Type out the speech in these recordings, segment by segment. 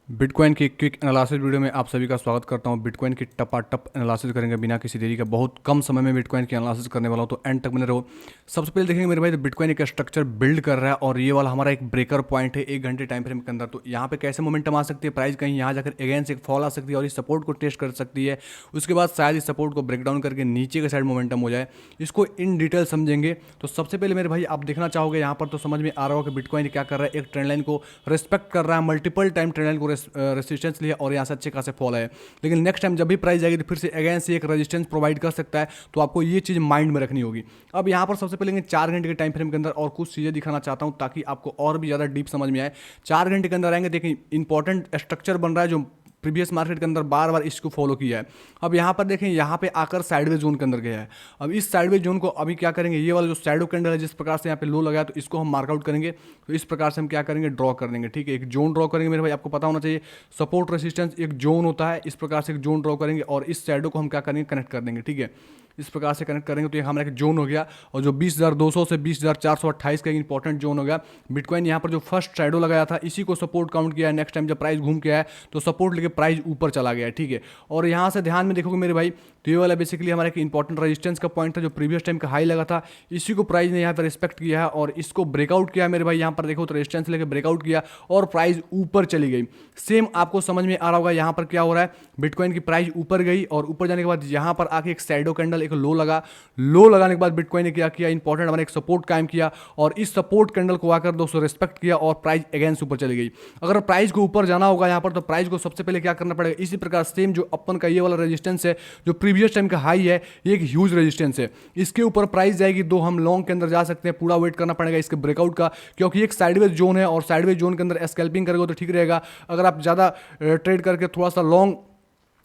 Bitcoin की quick analysis video में आप सभी का स्वागत करता हूं। बिटकॉइन की टपाटप एनालिसिस करेंगे बिना किसी देरी के। बहुत कम समय में बिटकॉइन की एनालिसिस करने वाला हूं, तो एंड तक बने रहो। सबसे पहले देखेंगे मेरे भाई, तो बिटकॉइन एक स्ट्रक्चर बिल्ड कर रहा है और ये वाला हमारा एक ब्रेकर पॉइंट है 1 घंटे टाइम फ्रेम के अंदर। तो यहाँ पे कैसे मोमेंटम आ सकती है, प्राइस कहीं यहाँ जाकर अगेंस्ट एक फॉल आ सकती है और इस सपोर्ट को टेस्ट कर सकती है। उसके बाद शायद इस सपोर्ट को ब्रेक डाउन करके नीचे के साइड मोमेंटम हो जाए। इसको इन डिटेल समझेंगे। तो सबसे पहले मेरे भाई आप देखना चाहोगे यहाँ पर, तो समझ में आ रहा होगा कि बिटकॉइन क्या कर रहा है। एक ट्रेंड लाइन को रिस्पेक्ट कर रहा है, मल्टीपल टाइम ट्रेंड लाइन को रेसिस्टेंस लिया और यहाँ से अच्छे खासे फॉल है। लेकिन नेक्स्ट टाइम जब भी प्राइस जाएगी तो फिर से अगेंस्ट से एक रेजिस्टेंस प्रोवाइड कर सकता है। तो आपको ये चीज़ माइंड में रखनी होगी। अब यहाँ पर सबसे पहले 4 घंटे के टाइम फ्रेम के अंदर और कुछ चीज़ें दिखाना चाहता हूँ ताकि आपको और भी ज़्यादा डीप समझ में आए। 4 घंटे के अंदर आएंगे, देखिए इंपॉर्टेंट स्ट्रक्चर बन रहा है जो प्रीवियस मार्केट के अंदर बार बार इसको फॉलो किया है। अब यहाँ पर देखें, यहाँ पे आकर साइडवेज जोन के अंदर गया है। अब इस साइडवेज जोन को अभी क्या करेंगे, ये वाला जो शैडो कैंडल है जिस प्रकार से यहाँ पे लो लगाया, तो इसको हम मार्कआउट करेंगे। तो इस प्रकार से हम क्या करेंगे, ड्रॉ कर देंगे। ठीक है, एक जोन ड्रॉ करेंगे मेरे भाई, आपको पता होना चाहिए सपोर्ट रेसिस्टेंस एक जोन होता है। इस प्रकार से एक जोन ड्रॉ करेंगे और इस शैडो को हम क्या करेंगे, कनेक्ट कर देंगे। ठीक है, इस प्रकार से कनेक्ट करेंगे तो ये हमारा एक जोन हो गया। और जो 20,200 से 20,428 का एक इंपॉर्टेंट जोन हो गया। बिटकॉइन यहाँ पर जो फर्स्ट शैडो लगाया था इसी को सपोर्ट काउंट किया है। नेक्स्ट टाइम जब प्राइस घूम के आया तो सपोर्ट लेके प्राइस ऊपर चला गया है। ठीक है, और यहाँ से ध्यान में देखोगे मेरे भाई, तो ये वाला बेसिकली हमारा एक इंपॉर्टेंट रेजिस्टेंस का पॉइंट था जो प्रीवियस टाइम का हाई लगा था। इसी को प्राइस ने यहाँ पर रिस्पेक्ट किया है और इसको ब्रेकआउट किया मेरे भाई। यहाँ पर देखो तो रेजिस्टेंस लेके ब्रेकआउट किया और प्राइस ऊपर चली गई। सेम आपको समझ में आ रहा होगा यहाँ पर क्या हो रहा है, बिटकॉइन की प्राइस ऊपर गई और ऊपर जाने के बाद यहाँ पर आके एक शैडो कैंडल, एक लो लगा। लो लगाने के बाद बिटकॉइन ने क्या किया, इंपॉर्टेंट हमारे एक सपोर्ट कायम किया और इस सपोर्ट कैंडल को आकर दोस्तों रिस्पेक्ट किया और प्राइस अगेंस्ट ऊपर चली गई। अगर प्राइस को ऊपर जाना होगा यहाँ पर, तो प्राइस को सबसे पहले क्या करना पड़ेगा, इसी प्रकार सेम जो अपन का ये वाला रेजिस्टेंस है जो प्रीवियस टाइम का हाई है, ये एक ह्यूज रेजिस्टेंस है। इसके ऊपर प्राइस जाएगी तो हम लॉन्ग के अंदर जा सकते हैं। पूरा वेट करना पड़ेगा इसके ब्रेकआउट का, क्योंकि एक साइडवेज जोन है और साइडवेज जोन के अंदर स्कैल्पिंग करेगा तो ठीक रहेगा। अगर आप ज़्यादा ट्रेड करके थोड़ा सा लॉन्ग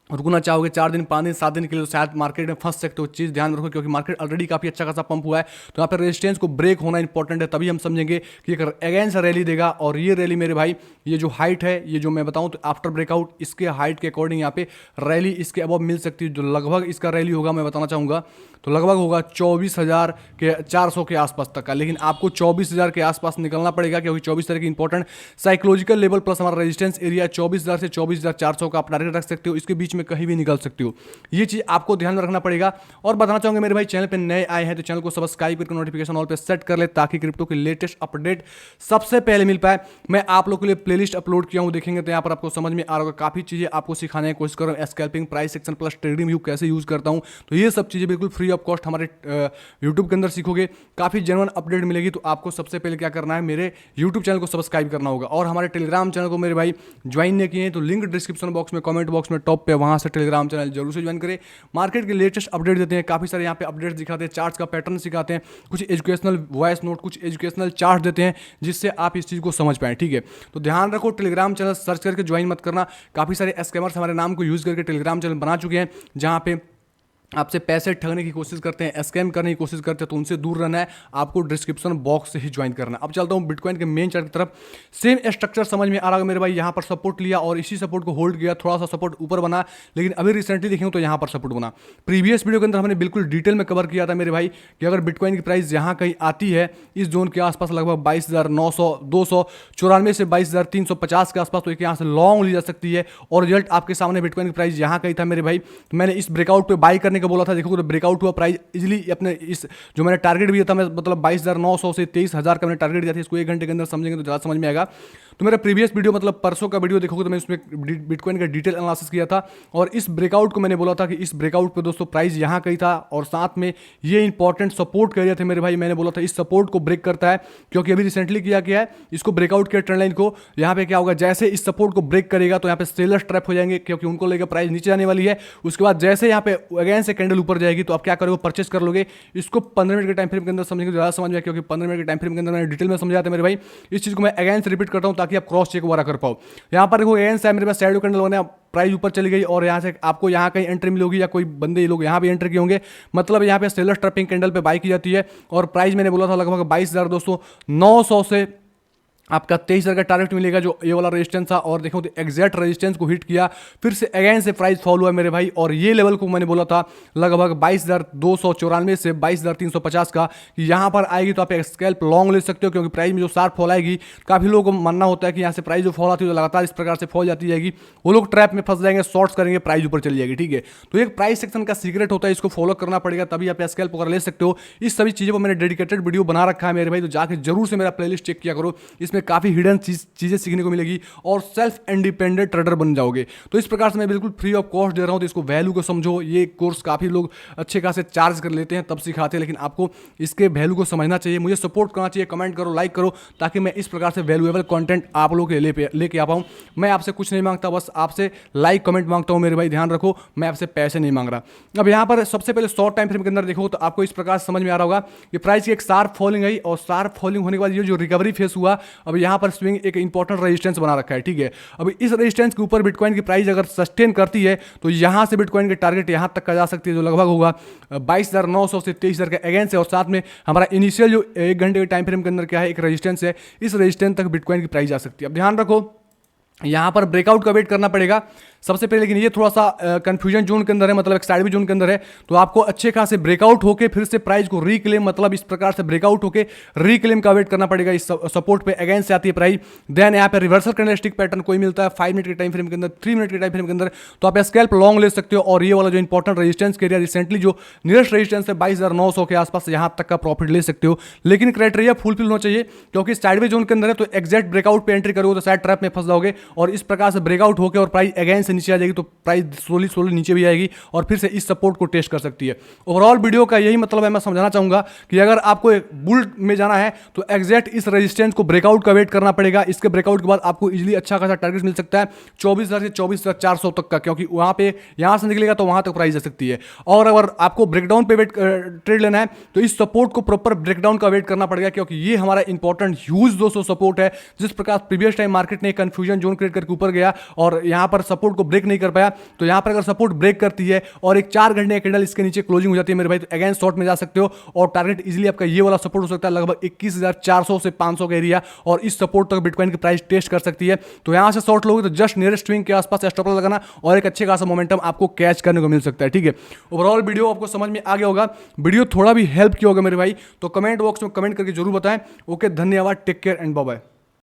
रुकना चाहोगे 4 दिन 5 दिन 7 दिन के लिए, तो शायद मार्केट में फंस सकते हो। चीज़ ध्यान में रखो, क्योंकि मार्केट ऑलरेडी काफ़ी अच्छा खासा पंप हुआ है। तो यहाँ पर रेजिस्टेंस को ब्रेक होना इंपॉर्टेंट है, तभी हम समझेंगे कि अगर अगेंस्ट रैली देगा। और ये रैली मेरे भाई, ये जो हाइट है, ये जो मैं बताऊँ तो आफ्टर ब्रेकआउट इसके हाइट के अकॉर्डिंग यहाँ पे रैली इसके अबव मिल सकती है। जो लगभग इसका रैली होगा मैं बताना चाहूँगा, तो लगभग होगा 24,400 के आसपास तक का। लेकिन आपको 24,000 के आसपास निकलना पड़ेगा, क्योंकि 24,000 की इंपॉर्टेंट साइकोलॉजिकल लेवल प्लस हमारा रेजिस्टेंस एरिया 24,000 से 24,400 का आप टारगेट रख सकते हो। इसके बीच में कहीं भी निकल सकते हो, ये चीज़ आपको ध्यान में रखना पड़ेगा। और बताना चाहूँगा मेरे भाई, चैनल पे नए आए हैं तो चैनल को सब्सक्राइब करके नोटिफिकेशन ऑल पे सेट कर ले, ताकि क्रिप्टो की लेटेस्ट अपडेट सबसे पहले मिल पाए। मैं आप लोगों के लिए प्लेलिस्ट अपलोड किया हूँ, देखेंगे तो यहाँ पर आपको समझ में आ रहा होगा। काफ़ी चीज़ें आपको सिखाने की कोशिश कर रहा हूँ। Scalping, price section plus trading view कैसे यूज़ करता हूँ, तो ये सब चीज़ें बिल्कुल फ्री ऑफ कॉस्ट हमारे यूट्यूब के अंदर सीखोगे। काफ़ी जेन्युइन अपडेट मिलेगी। तो आपको सबसे पहले क्या करना है, मेरे यूट्यूब चैनल को सब्सक्राइब करना होगा। और हमारे टेलीग्राम चैनल को मेरे भाई ज्वाइन नहीं किए हैं तो लिंक डिस्क्रिप्शन बॉक्स में, कमेंट बॉक्स में टॉप पे, वहाँ से टेलीग्राम चैनल जरूर से ज्वाइन करें। मार्केट के लेटेस्ट अपडेट देते हैं, काफ़ी सारे यहाँ पे अपडेट्स दिखाते हैं, चार्ट्स का पैटर्न सिखाते हैं, कुछ एजुकेशनल वॉइस नोट, कुछ एजुकेशनल चार्ट देते हैं जिससे आप इस चीज़ को समझ पाएं। ठीक है, तो ध्यान रखो, टेलीग्राम चैनल सर्च करके ज्वाइन मत करना। काफ़ी सारे स्कैमर्स हमारे नाम को यूज़ करके टेलीग्राम चैनल बना चुके हैं, जहाँ पे आपसे पैसे ठगने की कोशिश करते हैं, स्कैम करने की कोशिश करते हैं। तो उनसे दूर रहना है, आपको डिस्क्रिप्शन बॉक्स से ही ज्वाइन करना है। अब चलता हूँ बिटकॉइन के मेन चार्ट की तरफ। सेम स्ट्रक्चर समझ में आ रहा है मेरे भाई, यहाँ पर सपोर्ट लिया और इसी सपोर्ट को होल्ड किया, थोड़ा सा सपोर्ट ऊपर बना। लेकिन अभी रिसेंटली देखेंगे तो यहाँ पर सपोर्ट बना। प्रीवियस वीडियो के अंदर हमने बिल्कुल डिटेल में कवर किया था मेरे भाई कि अगर बिटकॉइन की प्राइस यहाँ कहीं आती है इस जोन के आसपास, लगभग 22,900 294 से 22,350 के आसपास, तो एक यहाँ से लॉन्ग ली जा सकती है। और रिजल्ट आपके सामने, बिटकॉइन की प्राइस यहाँ कहीं था मेरे भाई। तो मैंने इस ब्रेकआउट पे बाई करने का बोला था। देखो तो आउट हुआ, प्राइस इजीली अपने इस जो मैंने टारगेट दिया था, मैं मतलब 22,900 से 23,000 का मैंने टारगेट दिया था। इसको 1 घंटे के अंदर समझेंगे तो ज़्यादा समझ में आएगा। तो मेरा प्रीवियस वीडियो मतलब परसों का वीडियो देखोगे तो मैंने उसमें बिटकॉइन का डिटेल एनालिसिस किया था। और इस ब्रेकआउट को मैंने बोला था कि इस ब्रेकआउट पे दोस्तों प्राइस यहाँ कहीं था और साथ में ये इंपॉर्टेंट सपोर्ट एरिया थे मेरे भाई। मैंने बोला था इस सपोर्ट को ब्रेक करता है, क्योंकि अभी रिसेंटली किया गया है, इसको ब्रेकआउट किया ट्रेंड लाइन को। यहाँ पे क्या होगा, जैसे इस सपोर्ट को ब्रेक करेगा तो यहाँ पे सेलर्स ट्रैप हो जाएंगे, क्योंकि उनको लेकर प्राइस नीचे जाने वाली है। उसके बाद जैसे यहाँ पे अगेन से कैंडल ऊपर जाएगी तो आप क्या करोगे, परचेस कर लोगे। इसको 15 मिनट के टाइम फ्रेम के अंदर समझेंगे तो ज़्यादा समझ में, क्योंकि 15 मिनट के टाइम फ्रेम के अंदर मैंने डिटेल में समझाया था मेरे भाई। इस चीज़ को मैं अगेन से रिपीट करता हूँ ताकि आप क्रॉस चेक वगैरह कर पाओ। यहाँ पर देखो अगेन से मेरे पास शैडो कैंडल बने, प्राइस ऊपर चली गई और यहाँ से आपको यहाँ कहीं एंट्री मिलोगी या कोई बंदे ये लोग यहाँ भी एंट्री किए होंगे। मतलब यहाँ पे सेलर ट्रैपिंग कैंडल पे बाई की जाती है और प्राइस मैंने बोला था लगभग 22,200 900 से आपका 23,000 का टारगेट मिलेगा जो ये वाला रेजिस्टेंस था। और देखो तो एग्जैक्ट रेजिस्टेंस को हिट किया, फिर से अगेन से प्राइस फॉल हुआ मेरे भाई। और ये लेवल को मैंने बोला था लगभग 22,294 से 22,350 का कि यहाँ पर आएगी तो आप एक स्कैल्प लॉन्ग ले सकते हो, क्योंकि प्राइस में जो शार्प फॉल आएगी, काफ़ी लोगों को मानना होता है कि यहाँ से प्राइस जो फॉल आती है तो लगातार इस प्रकार से फॉल जाती जाएगी, वो लोग ट्रैप में फंस जाएंगे, शॉर्ट्स करेंगे, प्राइस ऊपर चली जाएगी। ठीक है, तो एक प्राइस सेक्शन का सीक्रेट होता है, इसको फॉलो करना पड़ेगा तभी आप स्कैल्प वगैरह ले सकते हो। इस सभी चीज़ों पर मैंने डेडिकेटेड वीडियो बना रखा है मेरे भाई, तो जाकर जरूर से मेरा प्लेलिस्ट चेक किया करो, इसमें काफ़ी हिडन चीज़ें सीखने को मिलेगी और सेल्फ इंडिपेंडेंट ट्रेडर बन जाओगे। तो इस प्रकार से मैं बिल्कुल फ्री ऑफ कॉस्ट दे रहा हूँ, तो इसको वैल्यू को समझो। ये कोर्स काफ़ी लोग अच्छे खासे चार्ज कर लेते हैं तब सिखाते हैं, लेकिन आपको इसके वैल्यू को समझना चाहिए, मुझे सपोर्ट करना चाहिए, कमेंट करो, लाइक करो, ताकि मैं इस प्रकार से वैल्यूएबल कंटेंट आप लोगों के लेके आ पाऊँ। मैं आपसे कुछ नहीं मांगता, बस आपसे लाइक कमेंट मांगता हूँ मेरे भाई, ध्यान रखो, मैं आपसे पैसे नहीं मांग रहा। अब यहाँ पर सबसे पहले शॉर्ट टाइम फ्रेम के अंदर देखो तो आपको इस प्रकार समझ में आ रहा होगा कि प्राइस की एक शार्प फॉलिंग आई, और शार्प फॉलिंग होने के बाद ये जो रिकवरी फेस हुआ, अब यहाँ पर स्विंग एक इंपॉर्टेंट रेजिस्टेंस बना रखा है। ठीक है, अब इस रेजिस्टेंस के ऊपर बिटकॉइन की प्राइस अगर सस्टेन करती है तो यहाँ से बिटकॉइन के टारगेट यहाँ तक का जा सकती है, जो लगभग होगा 22,900 से 23,000 के अगेंस्ट है। और साथ में हमारा इनिशियल जो 1 घंटे के टाइम फ्रेम के अंदर क्या है, एक रेजिस्टेंस है, इस रेजिस्टेंस तक बिटकॉइन की प्राइस जा सकती है। अब ध्यान रखो, यहाँ पर ब्रेकआउट का वेट करना पड़ेगा सबसे पहले, लेकिन ये थोड़ा सा कंफ्यूजन जोन के अंदर है, मतलब एक साइड भी जोन के अंदर है, तो आपको अच्छे खासे ब्रेकआउट होके फिर से प्राइस को रीक्लेम, मतलब इस प्रकार से ब्रेकआउट होके रीक्लेम का वेट करना पड़ेगा। इस सपोर्ट पे अगेंस्ट से आती है प्राइस, देन यहाँ पे रिवर्सल कैंडलस्टिक पैटर्न कोई मिलता है 5 मिनट के टाइम फ्रेम के अंदर, 3 मिनट के टाइम फ्रेम के अंदर, तो आप स्कैल्प लॉन्ग ले सकते हो। और ये वाला जो इंपॉर्टेंट रेजिस्टेंस के एरिया रिसेंटली जो नियरेस्ट रेजिस्टेंस है 22,900 के आसपास, यहाँ तक का प्रॉफिट ले सकते हो, लेकिन क्राइटेरिया फुलफिल होना चाहिए, क्योंकि साइडवे जोन के अंदर है, तो एक्जैक्ट ब्रेकआउट पे एंट्री करोगे तो साइड ट्रैप में फंस जाओगे, और इस प्रकार से ब्रेकआउट होकर और प्राइस अगेंस्ट से नीचे आ जाएगी, तो प्राइस स्लोली नीचे भी आएगी और फिर से इस सपोर्ट को टेस्ट कर सकती है। ओवरऑल वीडियो का यही मतलब है, मैं समझाना चाहूंगा कि अगर आपको एक बुल में जाना है तो एग्जैक्ट इस रेजिस्टेंस को ब्रेकआउट का वेट करना पड़ेगा। इसके ब्रेकआउट के बाद आपको इजीली अच्छा खासा टारगेट मिल सकता है 24,000 से 24,400 तक का, क्योंकि वहां पे यहां से निकलेगा तो वहां तक प्राइस जा सकती है। और अगर आपको ब्रेकडाउन पे वेट ट्रेड लेना है तो इस सपोर्ट को प्रॉपर ब्रेकडाउन का वेट करना पड़ेगा, क्योंकि ये हमारा इंपॉर्टेंट ह्यूज दोस्तों सपोर्ट है। जिस प्रकार प्रीवियस टाइम मार्केट ने कंफ्यूजन जोन क्रिएट करके ऊपर गया और यहां पर सपोर्ट को ब्रेक नहीं कर पाया, तो यहां पर अगर सपोर्ट ब्रेक करती है और एक 4 घंटे कैंडल इसके नीचे क्लोजिंग हो जाती है मेरे भाई, तो अगेंस्ट शॉर्ट में जा सकते हो, और टारगेट इजीली आपका ये वाला सपोर्ट हो सकता है लगभग 21,400 से 500 का एरिया, और इस सपोर्ट तक बिटकॉइन की प्राइस टेस्ट कर सकती है। तो यहां से शॉर्ट लोगे तो जस्ट नियरेस्ट स्विंग के आसपास स्टॉप लॉस लगाना, और एक अच्छे खासा मोमेंटम आपको कैच करने को मिल सकता है। ठीक है, ओवरऑल वीडियो आपको समझ में आ गया होगा, वीडियो थोड़ा भी हेल्प किया होगा मेरे भाई, तो कमेंट बॉक्स में कमेंट करके जरूर बताएं। ओके, धन्यवाद, take care and bye bye.